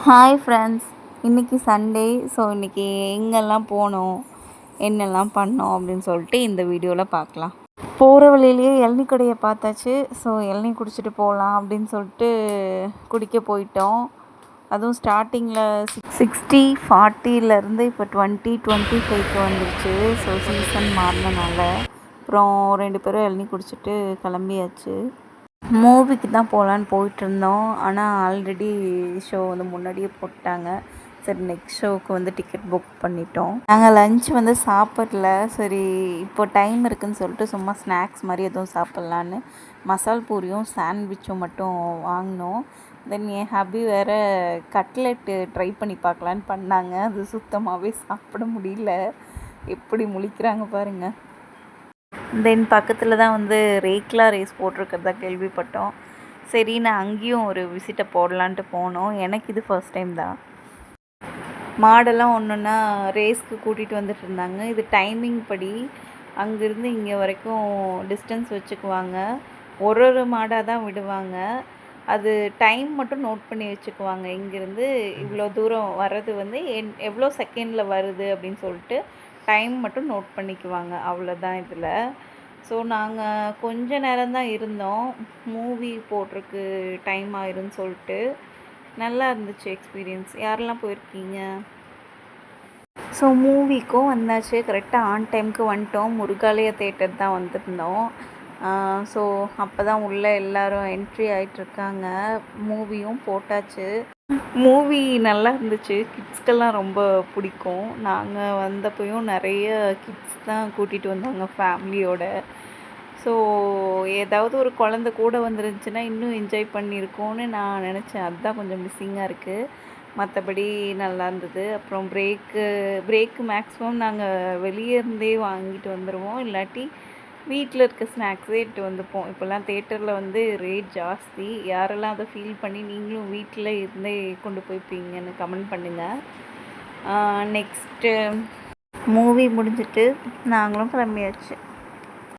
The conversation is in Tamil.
ஹாய் ஃப்ரெண்ட்ஸ், இன்றைக்கி சண்டே. ஸோ இன்றைக்கி எங்கெல்லாம் போனோம், என்னெல்லாம் பண்ணோம் அப்படின்னு சொல்லிட்டு இந்த வீடியோவில் பார்க்கலாம். போகிற வழியிலேயே இளநீ கடையை பார்த்தாச்சு. ஸோ இளநீ குடிச்சிட்டு போகலாம் அப்படின்னு சொல்லிட்டு குடிக்க போயிட்டோம். அதுவும் ஸ்டார்டிங்கில் 60-40லேருந்து இப்போ 20-25க்கு வந்துருச்சு. ஸோ சீசன் மாறினனால அப்புறம் 2 பேரும் இளநீ குடிச்சிட்டு கிளம்பியாச்சு. மூவிக்கு தான் போகலான்னு போயிட்டுருந்தோம். ஆனால் ஆல்ரெடி ஷோ வந்து முன்னாடியே போட்டாங்க. சரி, நெக்ஸ்ட் ஷோவுக்கு வந்து டிக்கெட் புக் பண்ணிட்டோம். நாங்கள் லன்ச் வந்து சாப்பிடல. சரி, இப்போ டைம் இருக்குதுன்னு சொல்லிட்டு சும்மா ஸ்நாக்ஸ் மாதிரி எதுவும் சாப்பிட்லான்னு மசால் பூரியும் சாண்ட்விச்சும் மட்டும் வாங்கினோம். தென் என் ஹபி வேறு கட்லெட்டு ட்ரை பண்ணி பார்க்கலான்னு பண்ணாங்க. அது சுத்தமாகவே சாப்பிட முடியல. எப்படி முழிக்கிறாங்க பாருங்கள். தென் பக்கத்தில் தான் வந்து ரேக்லா ரேஸ் போட்டிருக்கிறதா கேள்விப்பட்டோம். சரி, நான் அங்கேயும் ஒரு விசிட்டை போடலான்ட்டு போனோம். எனக்கு இது ஃபர்ஸ்ட் டைம் தான். மாடெல்லாம் ஒன்றுன்னா ரேஸ்க்கு கூட்டிகிட்டு வந்துட்டு இருந்தாங்க. இது டைமிங் படி அங்கேருந்து இங்கே வரைக்கும் டிஸ்டன்ஸ் வச்சுக்குவாங்க. ஒரு மாடாக தான் விடுவாங்க. அது டைம் மட்டும் நோட் பண்ணி வச்சுக்குவாங்க. இங்கேருந்து இவ்வளோ தூரம் வர்றது வந்து எவ்வளோ செகண்டில் வருது அப்படின்னு சொல்லிட்டு டைம் மட்டும் நோட் பண்ணிக்குவாங்க. அவ்வளோதான் இதில். ஸோ நாங்கள் கொஞ்ச நேரம் தான் இருந்தோம். மூவி போட்டிருக்கு, டைம் ஆயிருன்னு சொல்லிட்டு. நல்லா இருந்துச்சு எக்ஸ்பீரியன்ஸ். யாரெல்லாம் போயிருக்கீங்க? ஸோ மூவிக்கும் வந்தாச்சு. கரெக்டாக ஆன் டைமுக்கு வந்துட்டோம். முருகாலயா தேட்டர் தான் வந்திருந்தோம். ஸோ அப்போ தான் உள்ளே எல்லோரும் என்ட்ரி ஆகிட்டுருக்காங்க. மூவியும் போட்டாச்சு. மூவி நல்லா இருந்துச்சு. கிட்ஸ்க்கெல்லாம் ரொம்ப பிடிக்கும். நாங்கள் வந்தப்போயும் நிறைய கிட்ஸ் தான் கூட்டிகிட்டு வந்தாங்க ஃபேமிலியோட. ஸோ ஏதாவது ஒரு குழந்த கூட வந்துருந்துச்சுன்னா இன்னும் என்ஜாய் பண்ணியிருக்கோன்னு நான் நினச்சேன். அதுதான் கொஞ்சம் மிஸ்ஸிங்காக இருக்குது. மற்றபடி நல்லா இருந்தது. அப்புறம் பிரேக்கு மேக்ஸிமம் நாங்கள் வெளியே இருந்தே வாங்கிட்டு வந்துடுவோம். இல்லாட்டி வீட்டில் இருக்க ஸ்நாக்ஸே எடுத்து வந்துப்போம். இப்போல்லாம் தேட்டரில் வந்து ரேட் ஜாஸ்தி. யாரெல்லாம் அதை ஃபீல் பண்ணி நீங்களும் வீட்டில் இருந்தே கொண்டு போய்ப்பீங்கன்னு கமெண்ட் பண்ணுங்கள். நெக்ஸ்ட்டு மூவி முடிஞ்சிட்டு நாங்களும் கிளம்பியாச்சு.